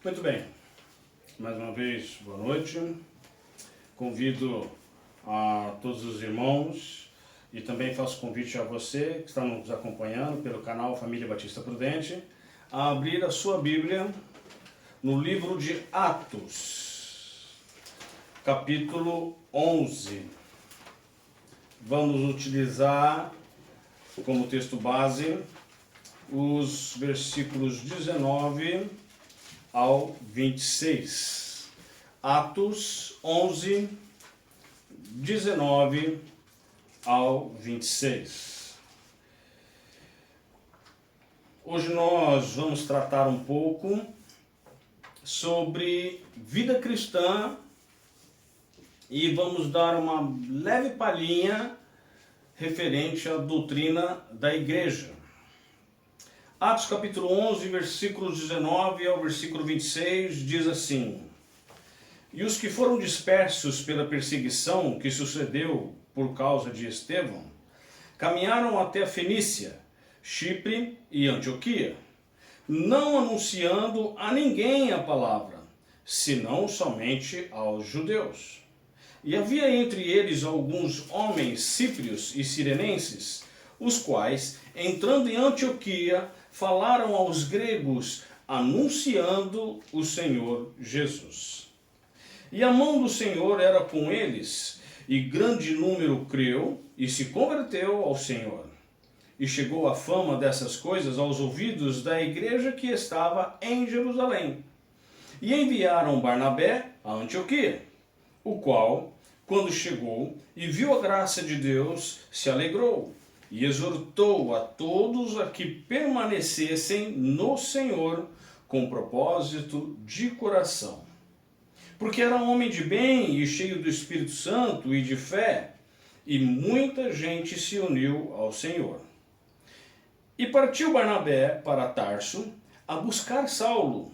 Muito bem, mais uma vez, boa noite. Convido a todos os irmãos e também faço convite a você que está nos acompanhando pelo canal Família Batista Prudente a abrir a sua Bíblia no livro de Atos, capítulo 11. Vamos utilizar como texto base os versículos 19 ao 26. Atos 11, 19 ao 26. Hoje nós vamos tratar um pouco sobre vida cristã e vamos dar uma leve palhinha referente à doutrina da igreja. Atos capítulo 11, versículos 19 ao versículo 26 diz assim: E os que foram dispersos pela perseguição que sucedeu por causa de Estevão, caminharam até a Fenícia, Chipre e Antioquia, não anunciando a ninguém a palavra, senão somente aos judeus. E havia entre eles alguns homens cíprios e cirenenses, os quais, entrando em Antioquia, falaram aos gregos, anunciando o Senhor Jesus. E a mão do Senhor era com eles, e grande número creu e se converteu ao Senhor. E chegou a fama dessas coisas aos ouvidos da igreja que estava em Jerusalém. E enviaram Barnabé a Antioquia, o qual, quando chegou e viu a graça de Deus, se alegrou e exortou a todos a que permanecessem no Senhor com propósito de coração. Porque era um homem de bem e cheio do Espírito Santo e de fé, e muita gente se uniu ao Senhor. E partiu Barnabé para Tarso a buscar Saulo,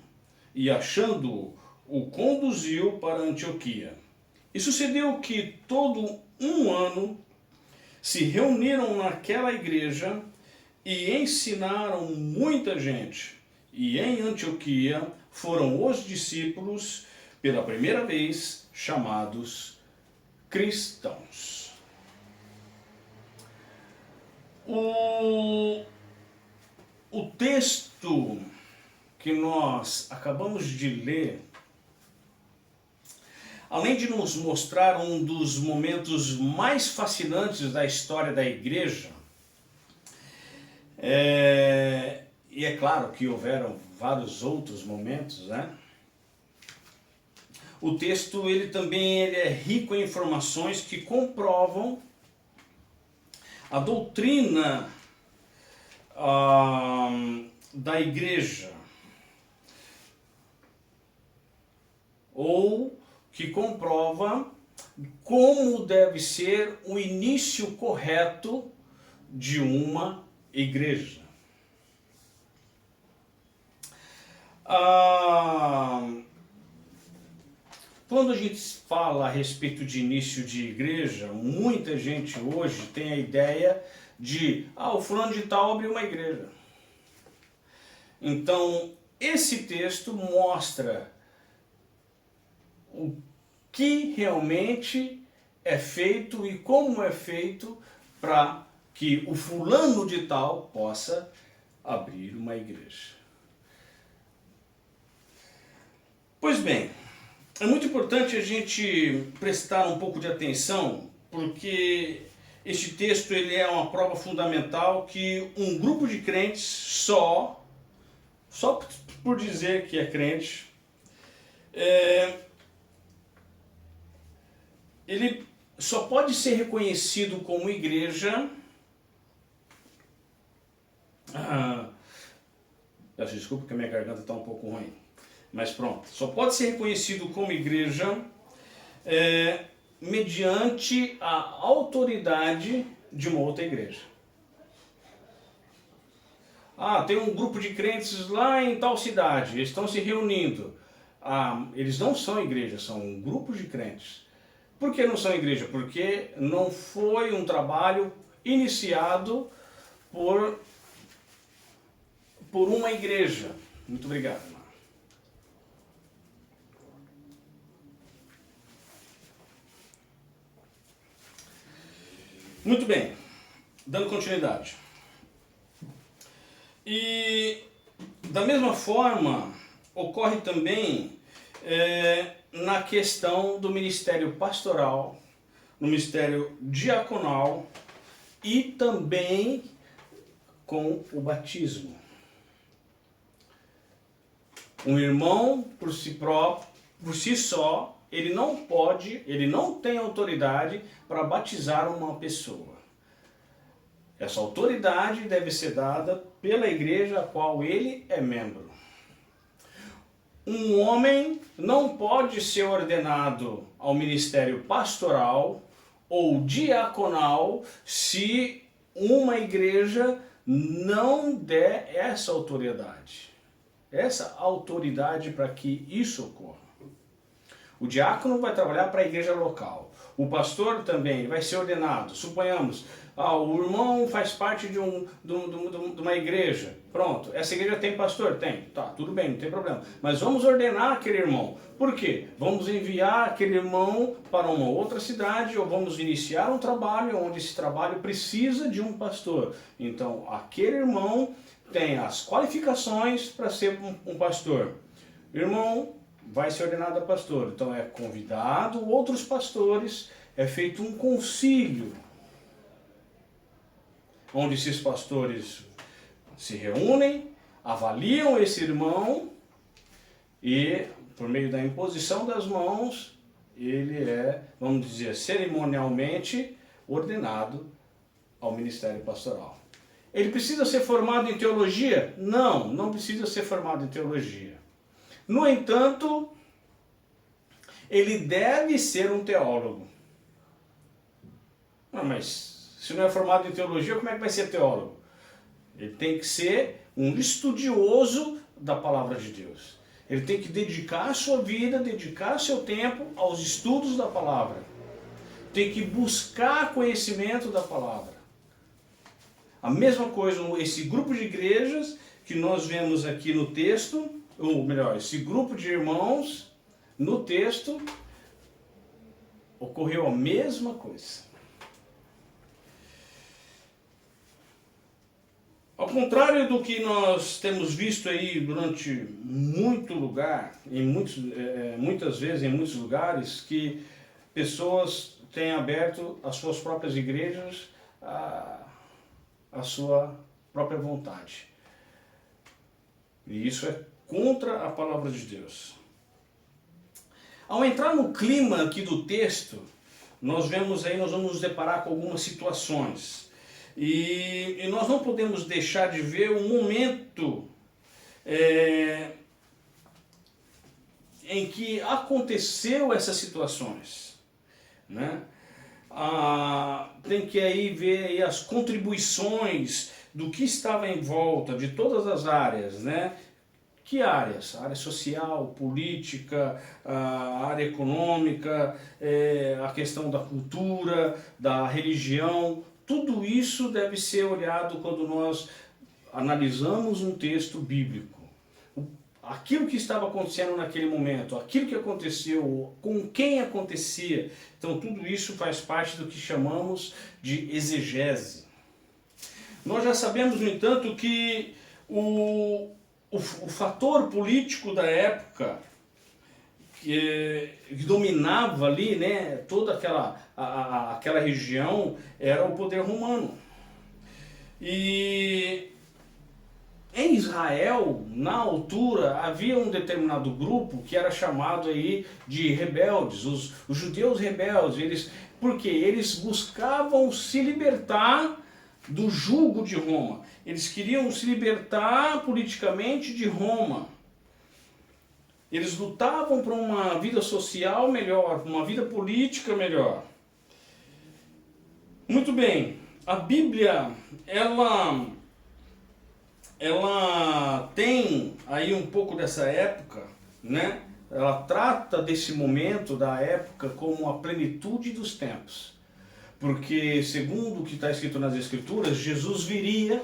e achando-o, o conduziu para Antioquia. E sucedeu que todo um ano se reuniram naquela igreja e ensinaram muita gente. E em Antioquia foram os discípulos, pela primeira vez, chamados cristãos. O texto que nós acabamos de ler, além de nos mostrar um dos momentos mais fascinantes da história da igreja, e é claro que houveram vários outros momentos, né? O texto ele é rico em informações que comprovam a doutrina da igreja, ou que comprova como deve ser o início correto de uma igreja. Quando a gente fala a respeito de início de igreja, muita gente hoje tem a ideia de, o fulano de tal abriu uma igreja. Então, esse texto mostra o que realmente é feito e como é feito para que o fulano de tal possa abrir uma igreja. Pois bem, é muito importante a gente prestar um pouco de atenção, porque este texto ele é uma prova fundamental que um grupo de crentes só por dizer que é crente, ele só pode ser reconhecido como igreja. Peço desculpa que a minha garganta está um pouco ruim. Mas pronto, só pode ser reconhecido como igreja mediante a autoridade de uma outra igreja. Tem um grupo de crentes lá em tal cidade, eles estão se reunindo. Eles não são igreja, são um grupo de crentes. Por que não são igreja? Porque não foi um trabalho iniciado por uma igreja. Muito obrigado, irmão. Muito bem, dando continuidade. E da mesma forma, ocorre também na questão do ministério pastoral, no ministério diaconal e também com o batismo. Um irmão, por si próprio, por si só, ele não tem autoridade para batizar uma pessoa. Essa autoridade deve ser dada pela igreja a qual ele é membro. Um homem não pode ser ordenado ao ministério pastoral ou diaconal se uma igreja não der essa autoridade. Essa autoridade para que isso ocorra. O diácono vai trabalhar para a igreja local. O pastor também vai ser ordenado. Suponhamos, o irmão faz parte de uma igreja. Pronto, essa igreja tem pastor? Tem. Tá, tudo bem, não tem problema. Mas vamos ordenar aquele irmão. Por quê? Vamos enviar aquele irmão para uma outra cidade ou vamos iniciar um trabalho onde esse trabalho precisa de um pastor. Então, aquele irmão tem as qualificações para ser um pastor. O irmão vai ser ordenado a pastor. Então é convidado outros pastores, é feito um concílio, onde esses pastores se reúnem, avaliam esse irmão e, por meio da imposição das mãos, ele é, vamos dizer, cerimonialmente ordenado ao ministério pastoral. Ele precisa ser formado em teologia? Não, não precisa ser formado em teologia. No entanto, ele deve ser um teólogo. Não, mas se não é formado em teologia, como é que vai ser teólogo? Ele tem que ser um estudioso da palavra de Deus. Ele tem que dedicar a sua vida, dedicar seu tempo aos estudos da palavra. Tem que buscar conhecimento da palavra. A mesma coisa, esse grupo de igrejas que nós vemos aqui no texto, ou melhor, esse grupo de irmãos, no texto, ocorreu a mesma coisa. Ao contrário do que nós temos visto aí durante muito lugar, muitas vezes em muitos lugares, que pessoas têm aberto as suas próprias igrejas à sua própria vontade. E isso é contra a palavra de Deus. Ao entrar no clima aqui do texto, nós vamos nos deparar com algumas situações. E nós não podemos deixar de ver um momento em que aconteceu essas situações, né? Tem que aí ver aí as contribuições do que estava em volta de todas as áreas, né? Que áreas? A área social, política, a área econômica, a questão da cultura, da religião. Tudo isso deve ser olhado quando nós analisamos um texto bíblico. Aquilo que estava acontecendo naquele momento, aquilo que aconteceu, com quem acontecia. Então tudo isso faz parte do que chamamos de exegese. Nós já sabemos, no entanto, que o fator político da época que dominava ali, né, toda aquela região era o poder romano. E em Israel, na altura, havia um determinado grupo que era chamado aí de rebeldes, os judeus rebeldes. Porque eles buscavam se libertar do jugo de Roma. Eles queriam se libertar politicamente de Roma. Eles lutavam por uma vida social melhor, por uma vida política melhor. Muito bem, a Bíblia, ela tem aí um pouco dessa época, né? Ela trata desse momento da época como a plenitude dos tempos. Porque, segundo o que está escrito nas Escrituras, Jesus viria,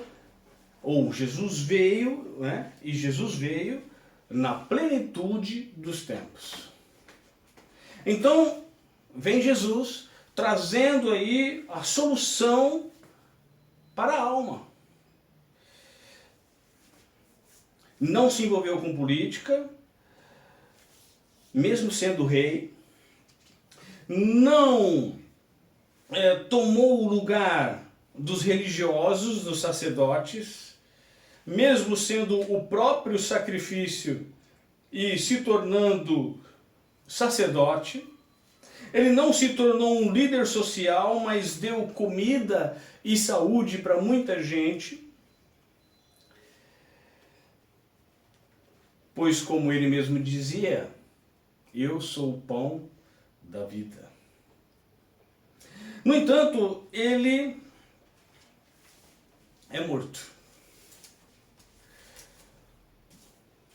ou Jesus veio, né? E Jesus veio na plenitude dos tempos. Então, vem Jesus, trazendo aí a solução para a alma. Não se envolveu com política, mesmo sendo rei. Não tomou o lugar dos religiosos, dos sacerdotes, mesmo sendo o próprio sacrifício e se tornando sacerdote. Ele não se tornou um líder social, mas deu comida e saúde para muita gente. Pois, como ele mesmo dizia, eu sou o pão da vida. No entanto, ele é morto.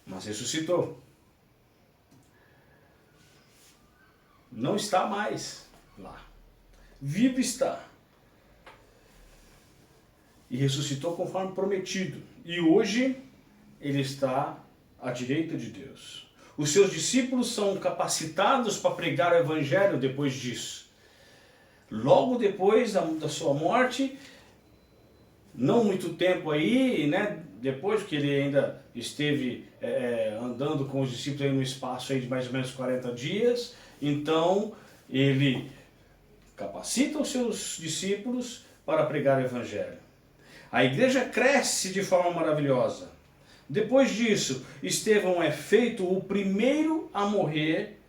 Mas ressuscitou. Não está mais lá. Vivo está. E ressuscitou conforme prometido. E hoje ele está à direita de Deus. Os seus discípulos são capacitados para pregar o evangelho depois disso. Logo depois da sua morte, não muito tempo aí, né? Depois que ele ainda esteve andando com os discípulos aí no espaço aí de mais ou menos 40 dias, então ele capacita os seus discípulos para pregar o evangelho. A igreja cresce de forma maravilhosa. Depois disso, Estevão é feito o primeiro a morrer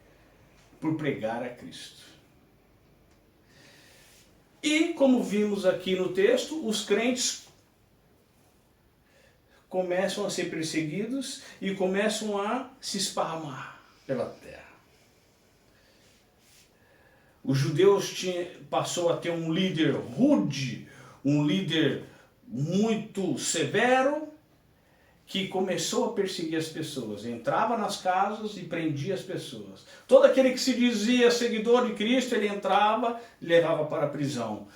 por pregar a Cristo. E, como vimos aqui no texto, os crentes começam a ser perseguidos e começam a se esparramar pela terra. Os judeus passou a ter um líder rude, um líder muito severo, que começou a perseguir as pessoas, entrava nas casas e prendia as pessoas. Todo aquele que se dizia seguidor de Cristo, ele entrava e levava para a prisão.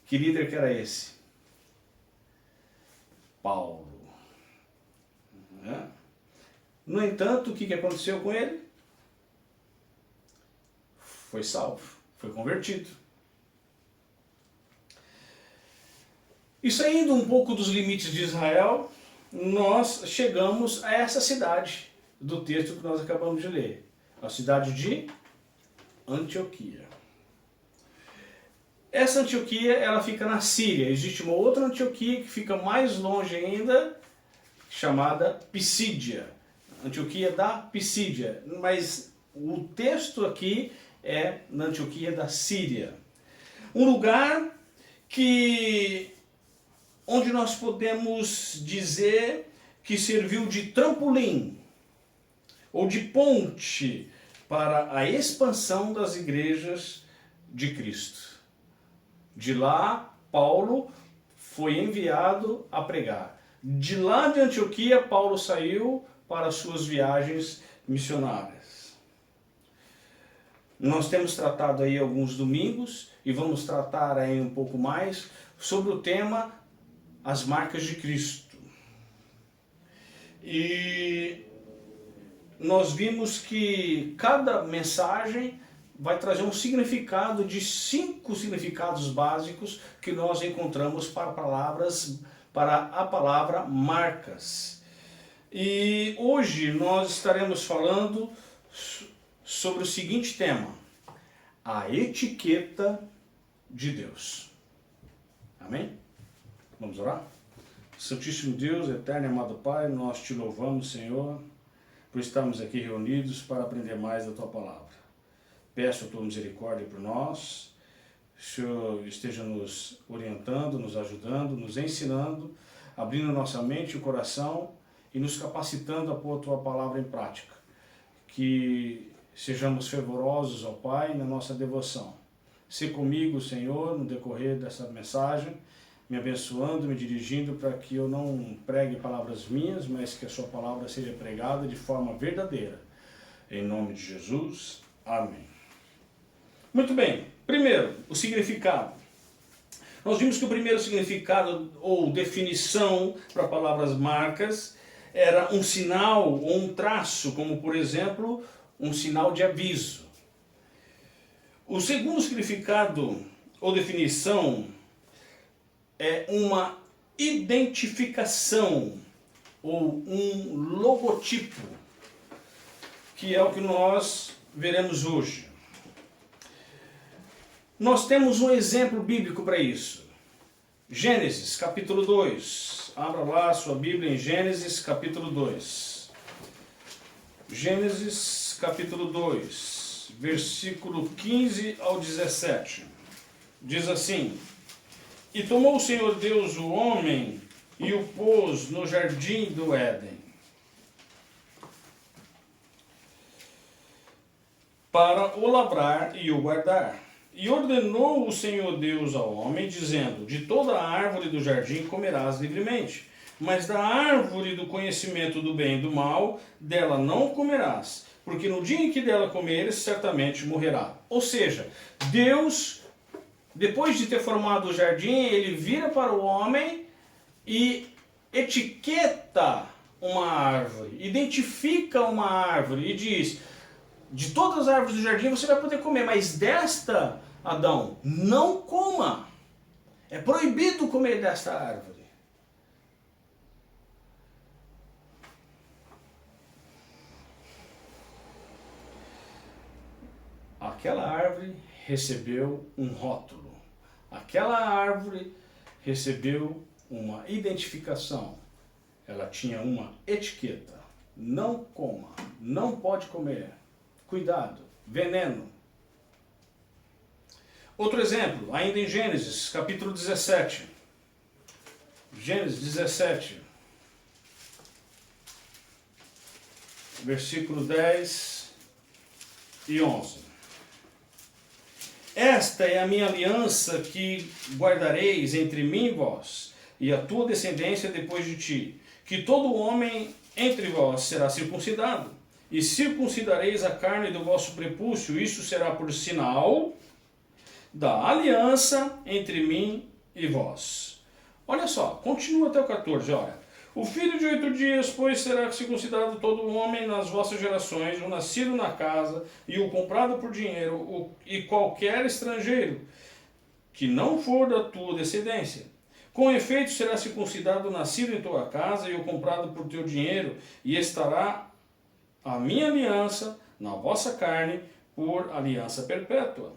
Que líder que era esse? Paulo. No entanto, o que aconteceu com ele? Foi salvo, foi convertido. E saindo um pouco dos limites de Israel, nós chegamos a essa cidade do texto que nós acabamos de ler. A cidade de Antioquia. Essa Antioquia, ela fica na Síria. Existe uma outra Antioquia que fica mais longe ainda, chamada Pisídia. Antioquia da Pisídia. Mas o texto aqui é na Antioquia da Síria. Um lugar onde nós podemos dizer que serviu de trampolim ou de ponte para a expansão das igrejas de Cristo. De lá, Paulo foi enviado a pregar. De lá de Antioquia, Paulo saiu para suas viagens missionárias. Nós temos tratado aí alguns domingos e vamos tratar aí um pouco mais sobre o tema as marcas de Cristo. E nós vimos que cada mensagem vai trazer um significado de 5 significados básicos que nós encontramos para a palavra marcas. E hoje nós estaremos falando sobre o seguinte tema: a etiqueta de Deus. Amém? Vamos orar? Santíssimo Deus, eterno e amado Pai, nós te louvamos, Senhor, por estarmos aqui reunidos para aprender mais da Tua Palavra. Peço a Tua misericórdia por nós, o Senhor esteja nos orientando, nos ajudando, nos ensinando, abrindo nossa mente e o coração e nos capacitando a pôr a Tua Palavra em prática. Que sejamos fervorosos, ó Pai, na nossa devoção. Se comigo, Senhor, no decorrer dessa mensagem, me abençoando, me dirigindo para que eu não pregue palavras minhas, mas que a sua palavra seja pregada de forma verdadeira. Em nome de Jesus, amém. Muito bem, primeiro, o significado. Nós vimos que o primeiro significado ou definição para palavras marcas era um sinal ou um traço, como por exemplo, um sinal de aviso. O segundo significado ou definição é uma identificação ou um logotipo, que é o que nós veremos hoje. Nós temos um exemplo bíblico para isso. Gênesis, capítulo 2. Abra lá a sua Bíblia em Gênesis, capítulo 2. Gênesis, capítulo 2, versículo 15 ao 17. Diz assim: E tomou o Senhor Deus o homem e o pôs no jardim do Éden, para o lavrar e o guardar. E ordenou o Senhor Deus ao homem, dizendo: De toda a árvore do jardim comerás livremente, mas da árvore do conhecimento do bem e do mal, dela não comerás, porque no dia em que dela comeres, certamente morrerá. Ou seja, Deus, depois de ter formado o jardim, ele vira para o homem e etiqueta uma árvore, identifica uma árvore e diz: de todas as árvores do jardim você vai poder comer, mas desta, Adão, não coma. É proibido comer desta árvore. Aquela árvore recebeu um rótulo. Aquela árvore recebeu uma identificação. Ela tinha uma etiqueta. Não coma, não pode comer. Cuidado, veneno. Outro exemplo, ainda em Gênesis, capítulo 17. Gênesis 17, versículo 10 e 11. Esta é a minha aliança que guardareis entre mim e vós, e a tua descendência depois de ti, que todo homem entre vós será circuncidado, e circuncidareis a carne do vosso prepúcio, isso será por sinal da aliança entre mim e vós. Olha só, continua até o 14, olha. O filho de 8 dias, pois, será circuncidado todo homem nas vossas gerações, o nascido na casa, e o comprado por dinheiro, e qualquer estrangeiro, que não for da tua descendência. Com efeito, será circuncidado o nascido em tua casa, e o comprado por teu dinheiro, e estará a minha aliança na vossa carne, por aliança perpétua.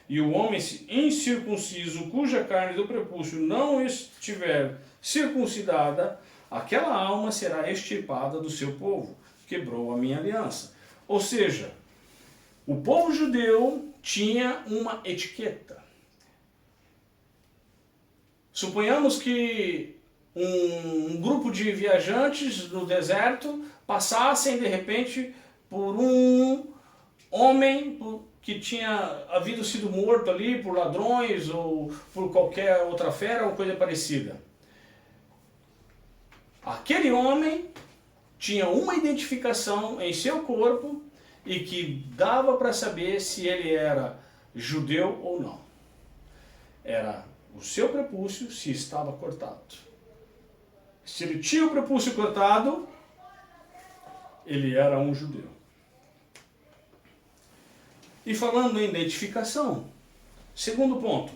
E o homem incircunciso, cuja carne do prepúcio não estiver circuncidada, aquela alma será extirpada do seu povo, quebrou a minha aliança. Ou seja, o povo judeu tinha uma etiqueta. Suponhamos que um grupo de viajantes no deserto passassem de repente por um homem que tinha havido sido morto ali por ladrões ou por qualquer outra fera ou coisa parecida. Aquele homem tinha uma identificação em seu corpo e que dava para saber se ele era judeu ou não. Era o seu prepúcio, se estava cortado. Se ele tinha o prepúcio cortado, ele era um judeu. E falando em identificação, segundo ponto,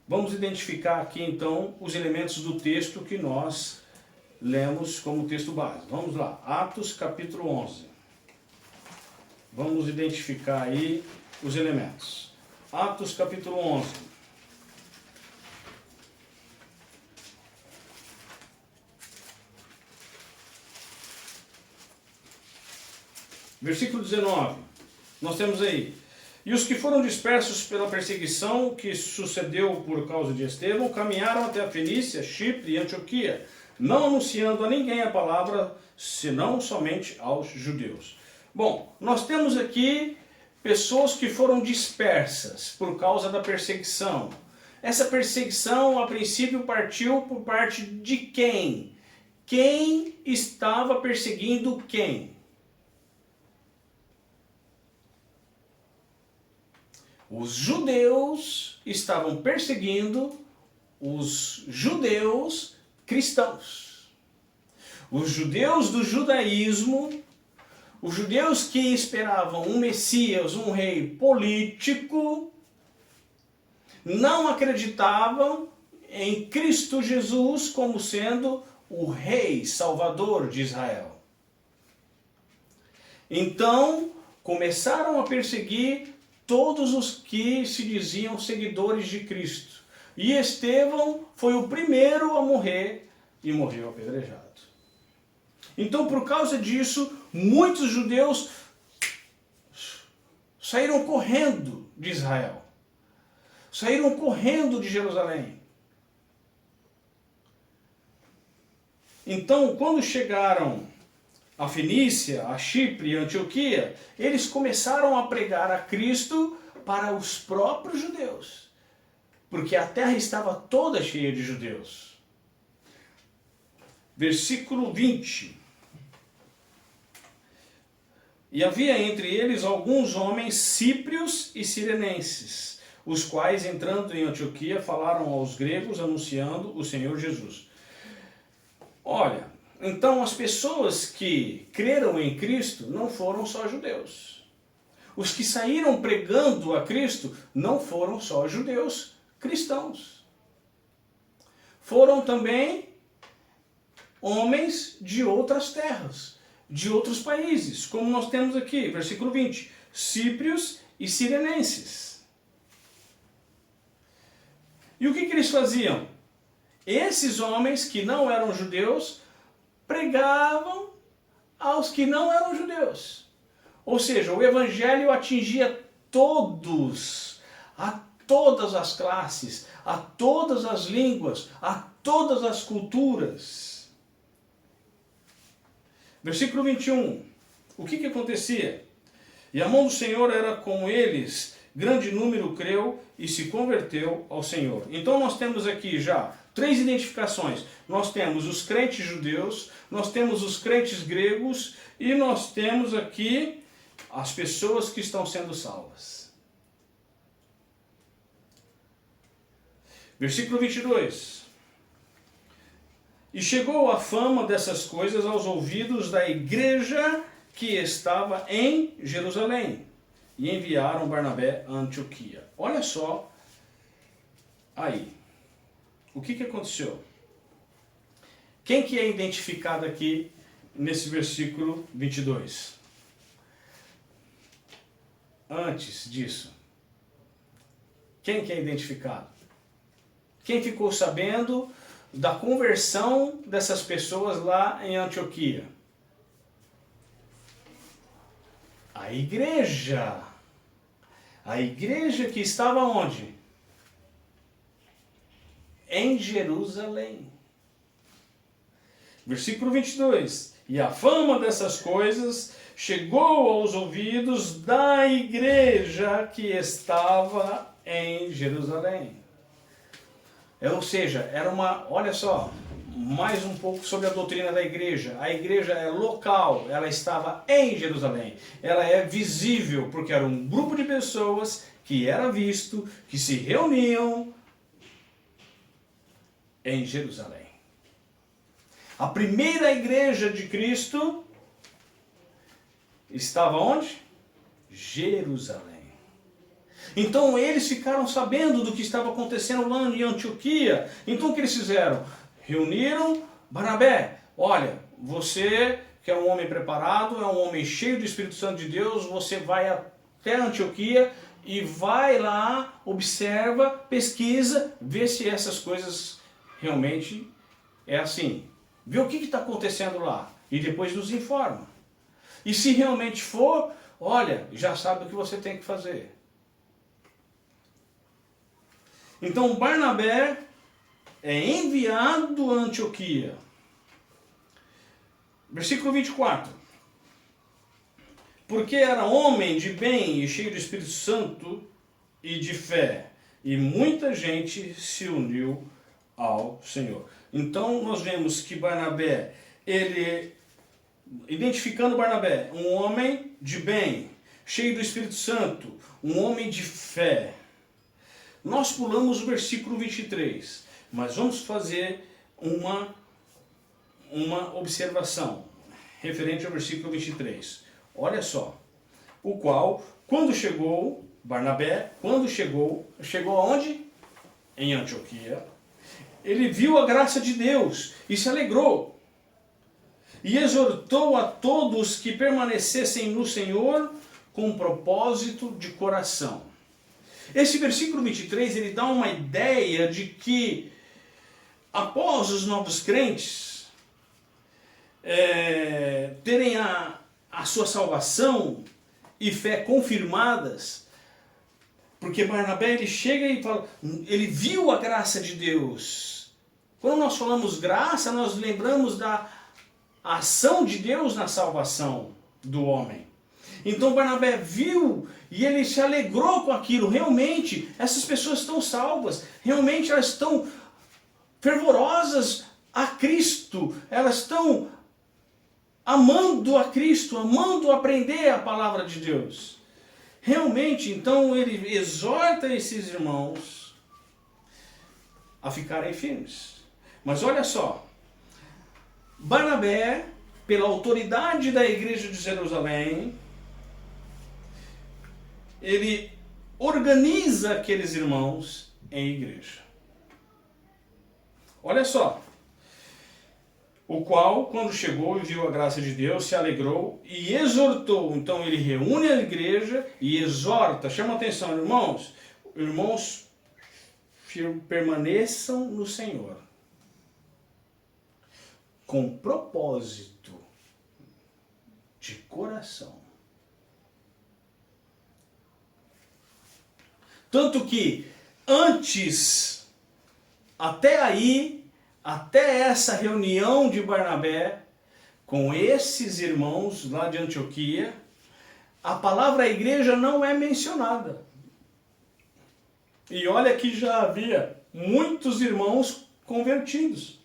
vamos identificar aqui então os elementos do texto que nós lemos como texto base. Vamos lá, Atos capítulo 11. Vamos identificar aí os elementos. Atos capítulo 11. Versículo 19. Nós temos aí: E os que foram dispersos pela perseguição que sucedeu por causa de Estevão, caminharam até a Fenícia, Chipre e Antioquia, não anunciando a ninguém a palavra, senão somente aos judeus. Bom, nós temos aqui pessoas que foram dispersas por causa da perseguição. Essa perseguição, a princípio, partiu por parte de quem? Quem estava perseguindo quem? Os judeus estavam perseguindo os judeus cristãos. Os judeus do judaísmo, Os judeus que esperavam um Messias, um rei político, não acreditavam em Cristo Jesus como sendo o rei salvador de Israel. Então, começaram a perseguir todos os que se diziam seguidores de Cristo. E Estevão foi o primeiro a morrer e morreu apedrejado. Então, por causa disso, muitos judeus saíram correndo de Israel. Saíram correndo de Jerusalém. Então, quando chegaram a Fenícia, a Chipre e a Antioquia, eles começaram a pregar a Cristo para os próprios judeus, porque a terra estava toda cheia de judeus. Versículo 20. E havia entre eles alguns homens síprios e cirenenses, os quais, entrando em Antioquia, falaram aos gregos, anunciando o Senhor Jesus. Olha, então as pessoas que creram em Cristo não foram só judeus. Os que saíram pregando a Cristo não foram só judeus cristãos. Foram também homens de outras terras, de outros países, como nós temos aqui, versículo 20, síprios e cirenenses. E o que eles faziam? Esses homens que não eram judeus pregavam aos que não eram judeus. Ou seja, o evangelho atingia todos, a todas as classes, a todas as línguas, a todas as culturas. Versículo 21. O que acontecia? E a mão do Senhor era com eles, grande número creu e se converteu ao Senhor. Então nós temos aqui já 3 identificações. Nós temos os crentes judeus, nós temos os crentes gregos e nós temos aqui as pessoas que estão sendo salvas. Versículo 22. E chegou a fama dessas coisas aos ouvidos da igreja que estava em Jerusalém. E enviaram Barnabé a Antioquia. Olha só aí. O que aconteceu? Quem que é identificado aqui nesse versículo 22? Antes disso. Quem que é identificado? Quem ficou sabendo da conversão dessas pessoas lá em Antioquia? A igreja. A igreja que estava onde? Em Jerusalém. Versículo 22. E a fama dessas coisas chegou aos ouvidos da igreja que estava em Jerusalém. Ou seja, era uma, olha só, mais um pouco sobre a doutrina da igreja. A igreja é local, ela estava em Jerusalém. Ela é visível, porque era um grupo de pessoas que era visto, que se reuniam em Jerusalém. A primeira igreja de Cristo estava onde? Jerusalém. Então eles ficaram sabendo do que estava acontecendo lá em Antioquia. Então o que eles fizeram? Reuniram Barnabé. Olha, você que é um homem preparado, é um homem cheio do Espírito Santo de Deus, você vai até Antioquia e vai lá, observa, pesquisa, vê se essas coisas realmente é assim. Vê o que está acontecendo lá e depois nos informa. E se realmente for, olha, já sabe o que você tem que fazer. Então Barnabé é enviado a Antioquia. Versículo 24. Porque era homem de bem e cheio do Espírito Santo e de fé, e muita gente se uniu ao Senhor. Então nós vemos que Barnabé, ele, identificando Barnabé, um homem de bem, cheio do Espírito Santo, um homem de fé. Nós pulamos o versículo 23, mas vamos fazer uma observação referente ao versículo 23. Olha só. O qual, quando chegou, Barnabé, chegou aonde? Em Antioquia. Ele viu a graça de Deus e se alegrou. E exortou a todos que permanecessem no Senhor com propósito de coração. Esse versículo 23, ele dá uma ideia de que após os novos crentes terem a sua salvação e fé confirmadas, porque Barnabé ele chega e fala, ele viu a graça de Deus. Quando nós falamos graça, nós lembramos da ação de Deus na salvação do homem. Então Barnabé viu e ele se alegrou com aquilo. Realmente, essas pessoas estão salvas. Realmente elas estão fervorosas a Cristo. Elas estão amando a Cristo, amando aprender a palavra de Deus. Realmente, então, ele exorta esses irmãos a ficarem firmes. Mas olha só, Barnabé, pela autoridade da igreja de Jerusalém, ele organiza aqueles irmãos em igreja. Olha só. O qual, quando chegou e viu a graça de Deus, se alegrou e exortou. Então ele reúne a igreja e exorta. Chama atenção, irmãos. Irmãos, permaneçam no Senhor. Com propósito de coração. Tanto que antes, até essa reunião de Barnabé com esses irmãos lá de Antioquia, a palavra igreja não é mencionada. E olha que já havia muitos irmãos convertidos.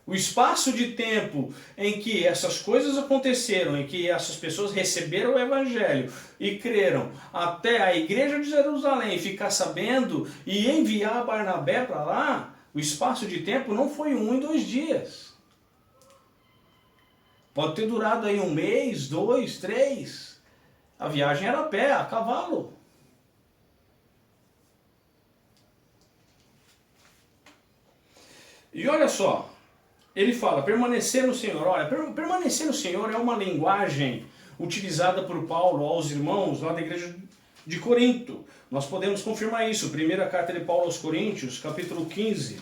O espaço de tempo em que essas coisas aconteceram, em que essas pessoas receberam o Evangelho e creram, até a igreja de Jerusalém ficar sabendo e enviar Barnabé para lá, o espaço de tempo não foi 1 e 2 dias. Pode ter durado aí 1 mês, 2, 3. A viagem era a pé, a cavalo. E olha só. Ele fala, permanecer no Senhor. Olha, permanecer no Senhor é uma linguagem utilizada por Paulo aos irmãos lá da igreja de Corinto. Nós podemos confirmar isso. Primeira carta de Paulo aos Coríntios, capítulo 15.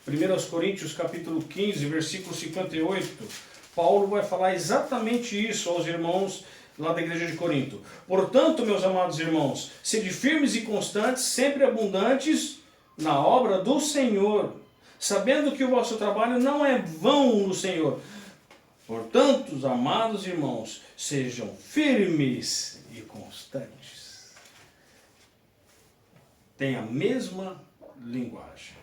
1 Coríntios, capítulo 15, versículo 58. Paulo vai falar exatamente isso aos irmãos lá da igreja de Corinto. Portanto, meus amados irmãos, sede firmes e constantes, sempre abundantes na obra do Senhor, sabendo que o vosso trabalho não é vão no Senhor. Portanto, amados irmãos, sejam firmes e constantes. Tem a mesma linguagem.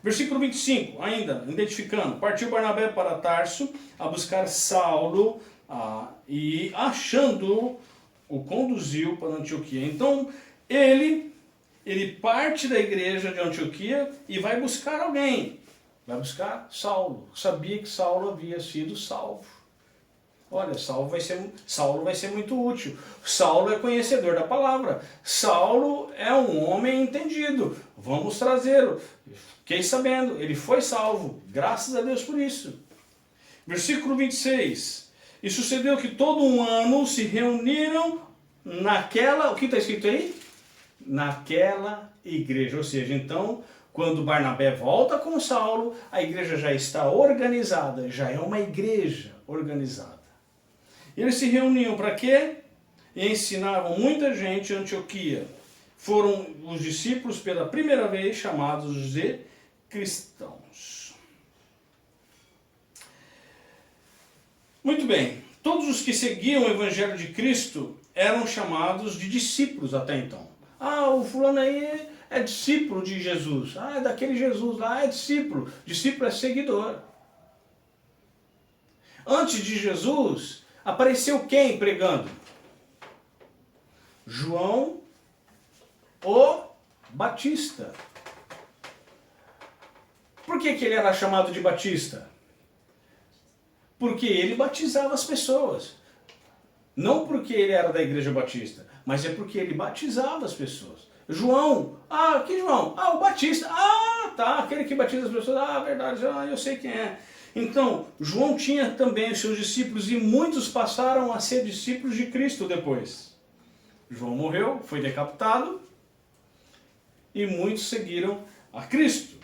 Versículo 25, ainda, identificando. Partiu Barnabé para Tarso a buscar Saulo e achando-o, o conduziu para Antioquia. Então, ele parte da igreja de Antioquia e vai buscar alguém. Vai buscar Saulo. Sabia que Saulo havia sido salvo. Olha, Saulo vai ser muito útil. Saulo é conhecedor da palavra. Saulo é um homem entendido. Vamos trazê-lo. Fiquei sabendo, ele foi salvo. Graças a Deus por isso. Versículo 26. E sucedeu que todo um ano se reuniram naquela... O que está escrito aí? Naquela igreja, ou seja, então, quando Barnabé volta com Saulo, a igreja já está organizada, já é uma igreja organizada. E eles se reuniam para quê? E ensinavam muita gente em Antioquia. Foram os discípulos pela primeira vez chamados de cristãos. Muito bem, todos os que seguiam o evangelho de Cristo eram chamados de discípulos até então. O fulano aí é discípulo de Jesus. É daquele Jesus lá, é discípulo. Discípulo é seguidor. Antes de Jesus, apareceu quem pregando? João o Batista. Por que ele era chamado de Batista? porque ele batizava as pessoas. Não porque ele era da Igreja Batista, mas é porque ele batizava as pessoas. João, que João? O Batista. Tá, aquele que batiza as pessoas. Verdade, eu sei quem é. Então, João tinha também os seus discípulos e muitos passaram a ser discípulos de Cristo depois. João morreu, foi decapitado e muitos seguiram a Cristo.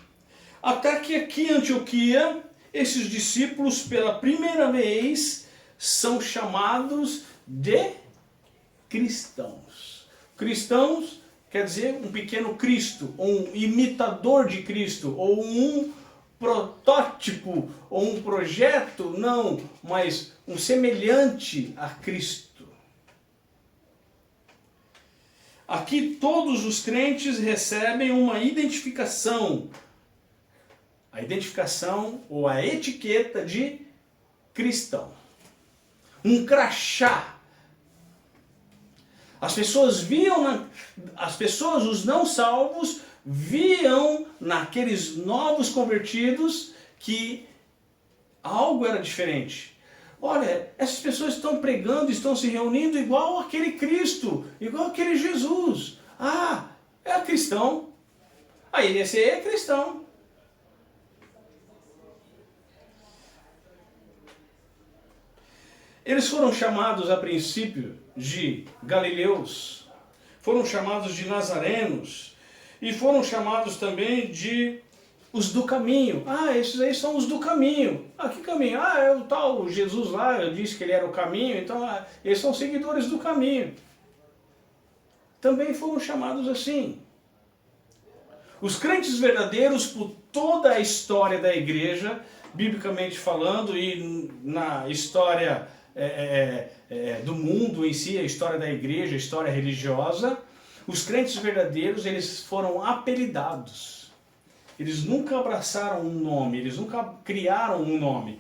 Até que aqui em Antioquia, esses discípulos pela primeira vez são chamados de cristãos. Cristãos quer dizer um pequeno Cristo, ou um imitador de Cristo, ou um protótipo, ou um projeto, não, mas um semelhante a Cristo. Aqui todos os crentes recebem uma identificação, a identificação ou a etiqueta de cristão. Um crachá. As pessoas os não salvos, viam naqueles novos convertidos que algo era diferente. Olha, essas pessoas estão pregando, estão se reunindo igual aquele Cristo, igual aquele Jesus. É cristão. Esse aí é cristão. Eles foram chamados a princípio de galileus, foram chamados de nazarenos e foram chamados também de os do caminho. Esses aí são os do caminho. Que caminho? É o tal Jesus lá, eu disse que ele era o caminho, então eles são seguidores do caminho. Também foram chamados assim. Os crentes verdadeiros, por toda a história da igreja, biblicamente falando, e na história do mundo em si, a história da igreja, a história religiosa, os crentes verdadeiros, eles foram apelidados. Eles nunca abraçaram um nome, eles nunca criaram um nome.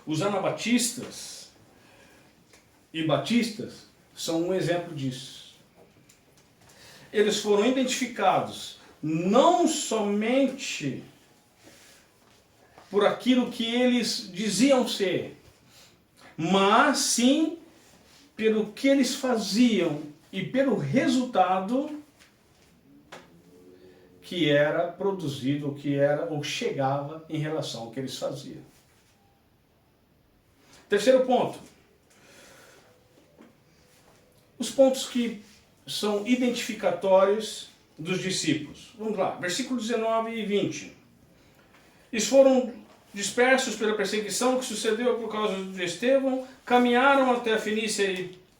Os anabatistas e batistas são um exemplo disso. Eles foram identificados não somente por aquilo que eles diziam ser, mas sim pelo que eles faziam e pelo resultado que era produzido, ou chegava em relação ao que eles faziam. Terceiro ponto. Os pontos que são identificatórios dos discípulos. Vamos lá, versículos 19 e 20. Eles foram dispersos pela perseguição que sucedeu por causa de Estevão, caminharam até a Fenícia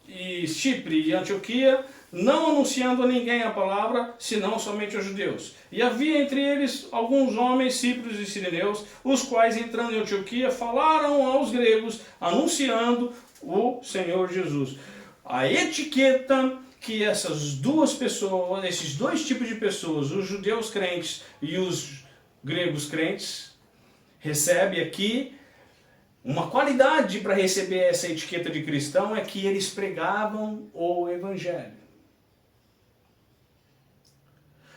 e Chipre e Antioquia, não anunciando a ninguém a palavra, senão somente aos judeus. E havia entre eles alguns homens, cíprios e sireneus, os quais, entrando em Antioquia, falaram aos gregos, anunciando o Senhor Jesus. A etiqueta que essas duas pessoas, esses dois tipos de pessoas, os judeus crentes e os gregos crentes, recebe aqui, uma qualidade para receber essa etiqueta de cristão é que eles pregavam o evangelho.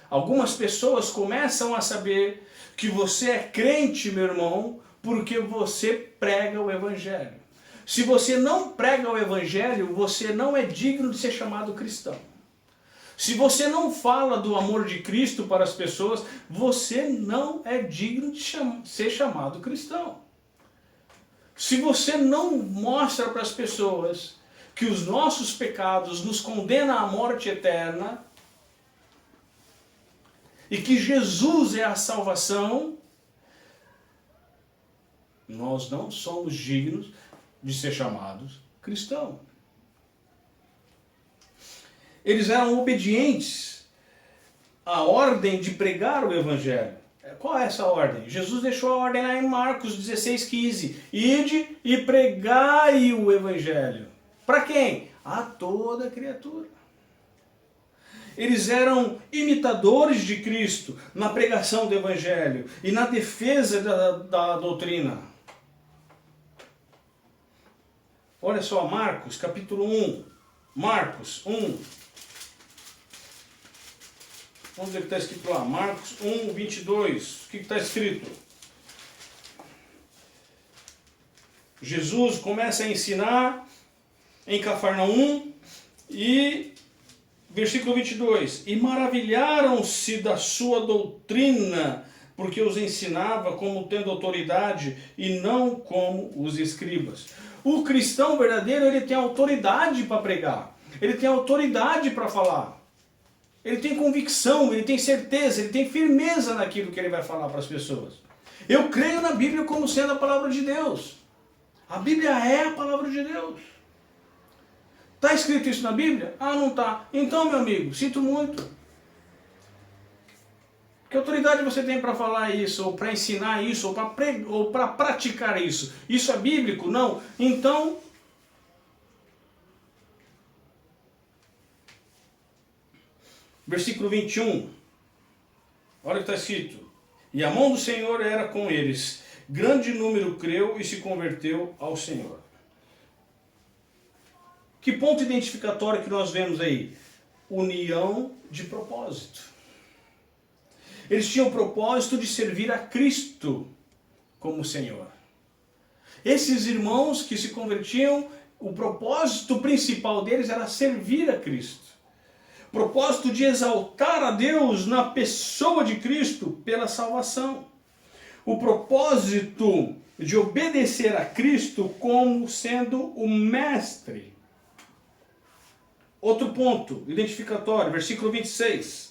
Algumas pessoas começam a saber que você é crente, meu irmão, porque você prega o evangelho. Se você não prega o evangelho, você não é digno de ser chamado cristão. Se você não fala do amor de Cristo para as pessoas, você não é digno de ser chamado cristão. Se você não mostra para as pessoas que os nossos pecados nos condenam à morte eterna e que Jesus é a salvação, nós não somos dignos de ser chamados cristãos. Eles eram obedientes à ordem de pregar o evangelho. Qual é essa ordem? Jesus deixou a ordem lá em Marcos 16:15. Ide e pregai o evangelho. Para quem? A toda criatura. Eles eram imitadores de Cristo na pregação do evangelho e na defesa da doutrina. Olha só, Marcos capítulo 1. Marcos 1. Vamos ver o que está escrito lá. Marcos 1, 22. O que está escrito? Jesus começa a ensinar em Cafarnaum e versículo 22, e maravilharam-se da sua doutrina, porque os ensinava como tendo autoridade e não como os escribas. O cristão verdadeiro, ele tem autoridade para pregar, ele tem autoridade para falar, ele tem convicção, ele tem certeza, ele tem firmeza naquilo que ele vai falar para as pessoas. Eu creio na Bíblia como sendo a palavra de Deus. A Bíblia é a palavra de Deus. Está escrito isso na Bíblia? Ah, não está. Então, meu amigo, sinto muito. Que autoridade você tem para falar isso, ou para ensinar isso, ou para praticar isso? Isso é bíblico? Não. Então, versículo 21. Olha o que está escrito. E a mão do Senhor era com eles. Grande número creu e se converteu ao Senhor. Que ponto identificatório que nós vemos aí? União de propósito. Eles tinham o propósito de servir a Cristo como Senhor. Esses irmãos que se convertiam, o propósito principal deles era servir a Cristo. Propósito de exaltar a Deus na pessoa de Cristo pela salvação. O propósito de obedecer a Cristo como sendo o mestre. Outro ponto identificatório, versículo 26.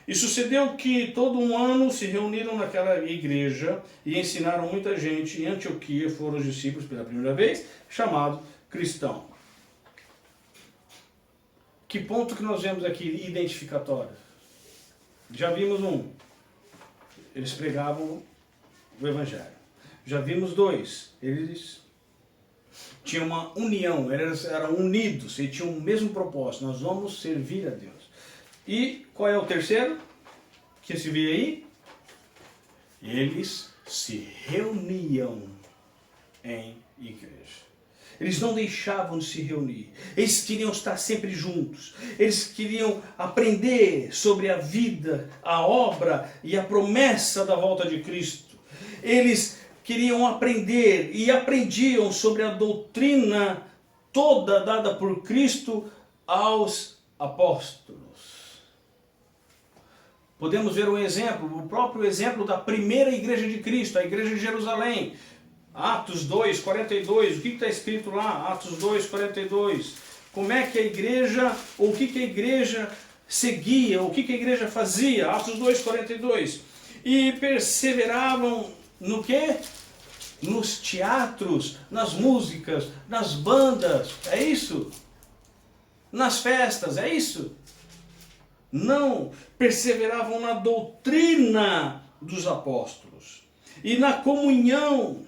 E sucedeu que todo um ano se reuniram naquela igreja e ensinaram muita gente. Em Antioquia foram os discípulos pela primeira vez, chamado cristão. Que ponto que nós vemos aqui identificatório? Já vimos um. Eles pregavam o evangelho. Já vimos dois. Eles tinham uma união, eles eram unidos e tinham o mesmo propósito. Nós vamos servir a Deus. E qual é o terceiro que se vê aí? Eles se reuniam em igreja. Eles não deixavam de se reunir. Eles queriam estar sempre juntos. Eles queriam aprender sobre a vida, a obra e a promessa da volta de Cristo. Eles queriam aprender e aprendiam sobre a doutrina toda dada por Cristo aos apóstolos. Podemos ver um exemplo, o próprio exemplo da primeira igreja de Cristo, a igreja de Jerusalém. Atos 2, 42, o que está escrito lá? Atos 2, 42. Como é que a igreja, ou o que a igreja seguia, o que a igreja fazia? Atos 2, 42. E perseveravam no quê? Nos teatros, nas músicas, nas bandas, é isso? Nas festas, é isso? Não, perseveravam na doutrina dos apóstolos, e na comunhão,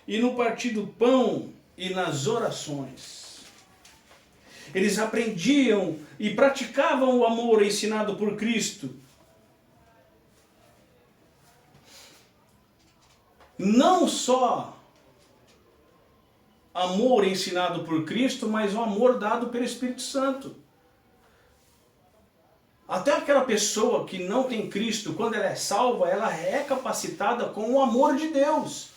e no partir do pão, e nas orações. Eles aprendiam e praticavam o amor ensinado por Cristo. Não só amor ensinado por Cristo, mas o amor dado pelo Espírito Santo. Até aquela pessoa que não tem Cristo, quando ela é salva, ela é capacitada com o amor de Deus.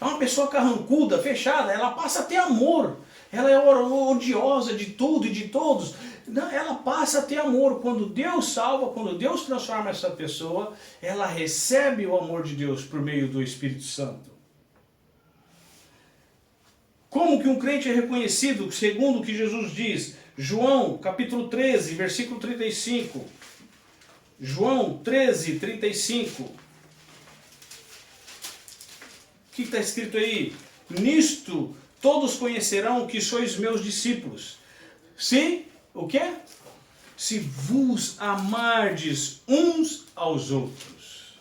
É uma pessoa carrancuda, fechada, ela passa a ter amor. Ela é odiosa de tudo e de todos. Não, ela passa a ter amor. Quando Deus salva, quando Deus transforma essa pessoa, ela recebe o amor de Deus por meio do Espírito Santo. Como que um crente é reconhecido, segundo o que Jesus diz? João, capítulo 13, versículo 35. João 13, 35. O que está escrito aí? Nisto todos conhecerão que sois meus discípulos. Se, o quê? Se vos amardes uns aos outros.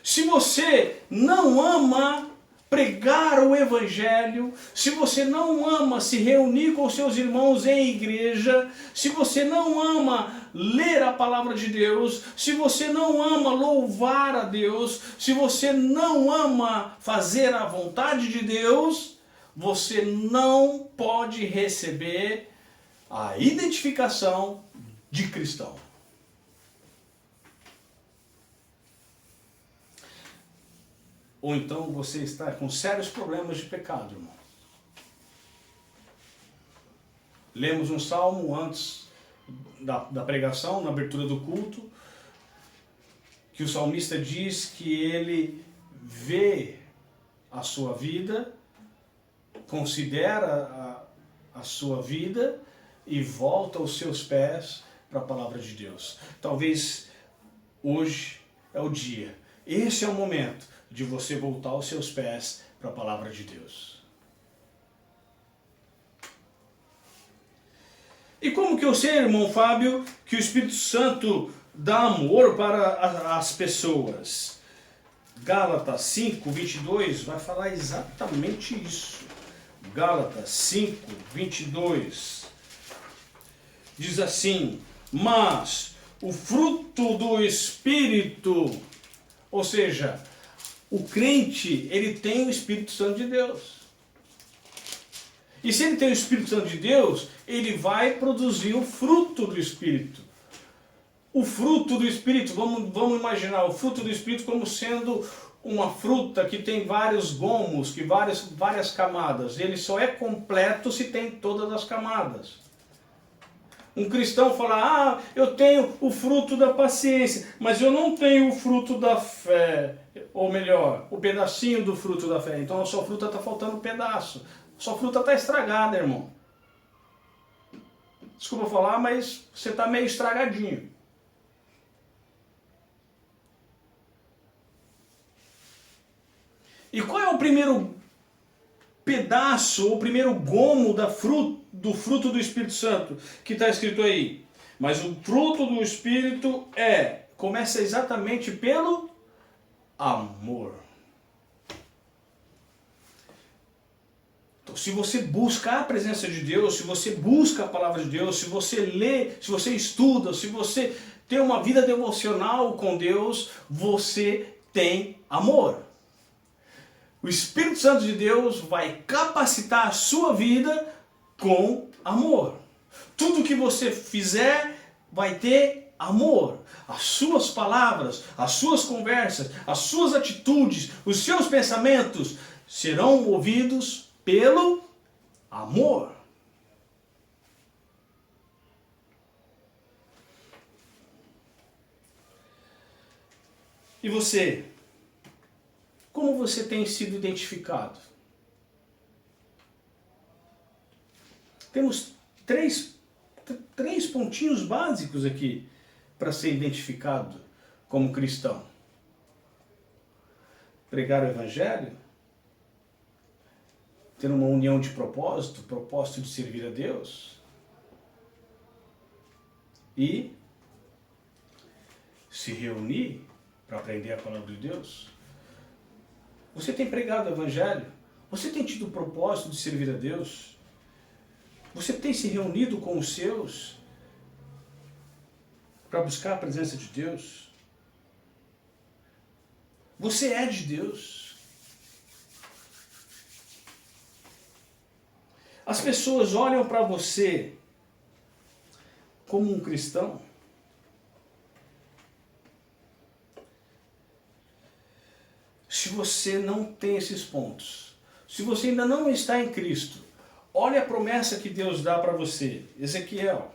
Se você não ama pregar o evangelho, se você não ama se reunir com seus irmãos em igreja, se você não ama ler a palavra de Deus, se você não ama louvar a Deus, se você não ama fazer a vontade de Deus, você não pode receber a identificação de cristão. ou então você está com sérios problemas de pecado, irmão. Lemos um salmo antes da pregação, na abertura do culto, que o salmista diz que ele vê a sua vida, considera a sua vida e volta os seus pés para a palavra de Deus. Talvez hoje é o dia, esse é o momento de você voltar os seus pés para a palavra de Deus. E como que eu sei, irmão Fábio, que o Espírito Santo dá amor para as pessoas? Gálatas 5, 22 vai falar exatamente isso. Gálatas 5, 22 diz assim: mas o fruto do Espírito, ou seja, o crente, ele tem o Espírito Santo de Deus. E se ele tem o Espírito Santo de Deus, ele vai produzir o fruto do Espírito. O fruto do Espírito, vamos imaginar o fruto do Espírito como sendo uma fruta que tem vários gomos, que várias camadas. Ele só é completo se tem todas as camadas. Um cristão fala, eu tenho o fruto da paciência, mas eu não tenho o fruto da fé. Ou melhor, o pedacinho do fruto da fé. Então a sua fruta está faltando um pedaço. A sua fruta está estragada, irmão. Desculpa falar, mas você está meio estragadinho. E qual é o primeiro pedaço, o primeiro gomo do fruto do Espírito Santo que está escrito aí? Mas o fruto do Espírito começa exatamente pelo amor. Então, se você buscar a presença de Deus, se você busca a palavra de Deus, se você lê, se você estuda, se você tem uma vida devocional com Deus, você tem amor. O Espírito Santo de Deus vai capacitar a sua vida com amor. Tudo que você fizer vai ter amor. As suas palavras, as suas conversas, as suas atitudes, os seus pensamentos serão movidos pelo amor. E você? Como você tem sido identificado? Temos três pontinhos básicos aqui para ser identificado como cristão. Pregar o Evangelho, ter uma união de propósito de servir a Deus e se reunir para aprender a palavra de Deus. Você tem pregado o Evangelho? Você tem tido o propósito de servir a Deus? Você tem se reunido com os seus para buscar a presença de Deus? Você é de Deus. As pessoas olham para você como um cristão? Se você não tem esses pontos, se você ainda não está em Cristo, olhe a promessa que Deus dá para você. Ezequiel,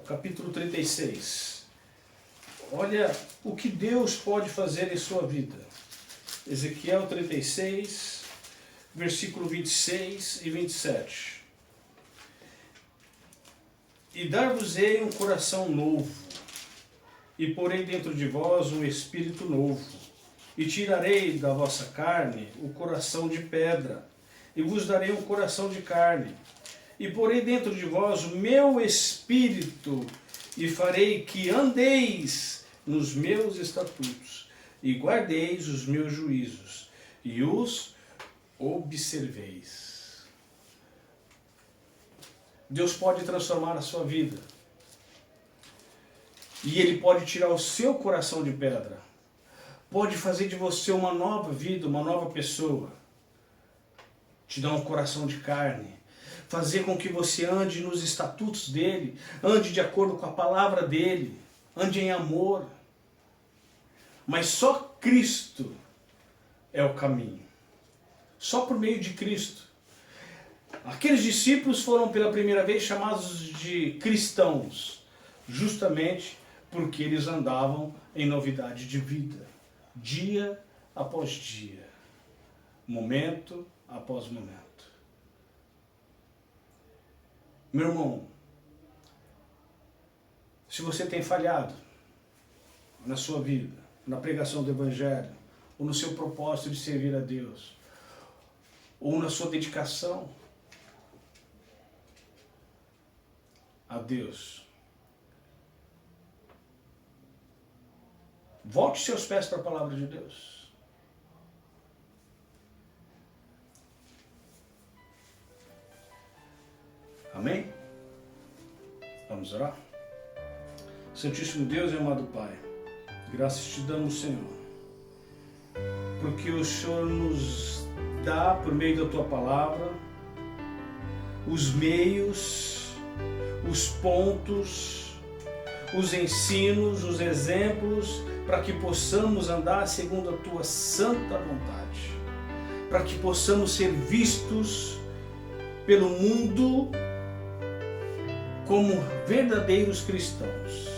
capítulo 36. Olha o que Deus pode fazer em sua vida. Ezequiel 36, versículo 26 e 27. E dar-vos-ei um coração novo, e porei dentro de vós um espírito novo, e tirarei da vossa carne o coração de pedra, e vos darei um coração de carne, e porei dentro de vós o meu espírito, e farei que andeis nos meus estatutos, e guardeis os meus juízos, e os observeis. Deus pode transformar a sua vida. E Ele pode tirar o seu coração de pedra. Pode fazer de você uma nova vida, uma nova pessoa. Te dar um coração de carne. Fazer com que você ande nos estatutos dEle. Ande de acordo com a palavra dEle. Ande em amor. Mas só Cristo é o caminho. Só por meio de Cristo. Aqueles discípulos foram pela primeira vez chamados de cristãos, justamente porque eles andavam em novidade de vida, dia após dia, momento após momento. Meu irmão, se você tem falhado na sua vida, na pregação do Evangelho, ou no seu propósito de servir a Deus, ou na sua dedicação a Deus, volte seus pés para a palavra de Deus. Amém? Vamos orar? Santíssimo Deus e amado Pai, graças te damos, Senhor, porque o Senhor nos dá, por meio da Tua palavra, os meios, os pontos, os ensinos, os exemplos, para que possamos andar segundo a Tua santa vontade, para que possamos ser vistos pelo mundo como verdadeiros cristãos,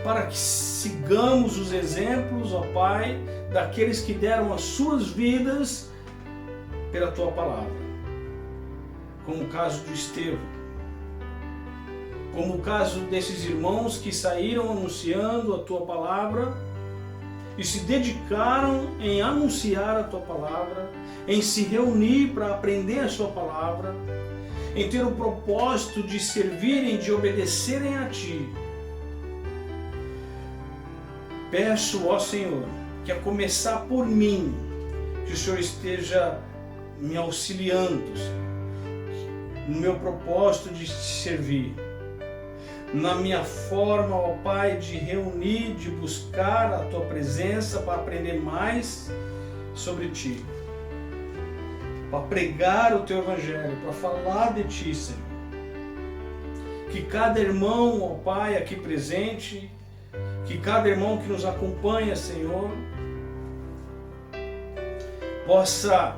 para que sigamos os exemplos, ó Pai, daqueles que deram as suas vidas pela Tua palavra, como o caso do Estevão, como o caso desses irmãos que saíram anunciando a Tua palavra e se dedicaram em anunciar a Tua palavra, em se reunir para aprender a Sua palavra, em ter o propósito de servirem, de obedecerem a Ti. Peço, ó Senhor, que a começar por mim, que o Senhor esteja me auxiliando, Senhor, no meu propósito de te servir, na minha forma, ó Pai, de reunir, de buscar a Tua presença para aprender mais sobre Ti, para pregar o Teu Evangelho, para falar de Ti, Senhor. Que cada irmão, ó Pai, aqui presente, que cada irmão que nos acompanha, Senhor, possa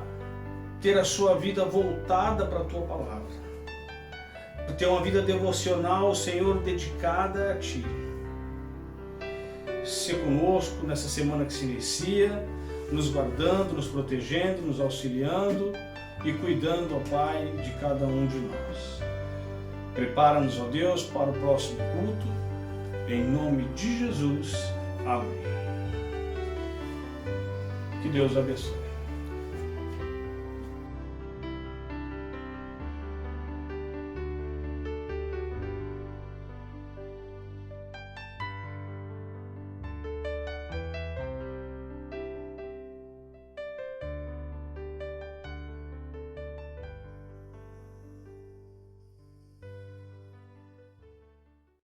ter a sua vida voltada para a Tua palavra, ter uma vida devocional, Senhor, dedicada a Ti. Se conosco nessa semana que se inicia, nos guardando, nos protegendo, nos auxiliando e cuidando, ó Pai, de cada um de nós. Prepara-nos, ó Deus, para o próximo culto. Em nome de Jesus. Amém. Que Deus abençoe.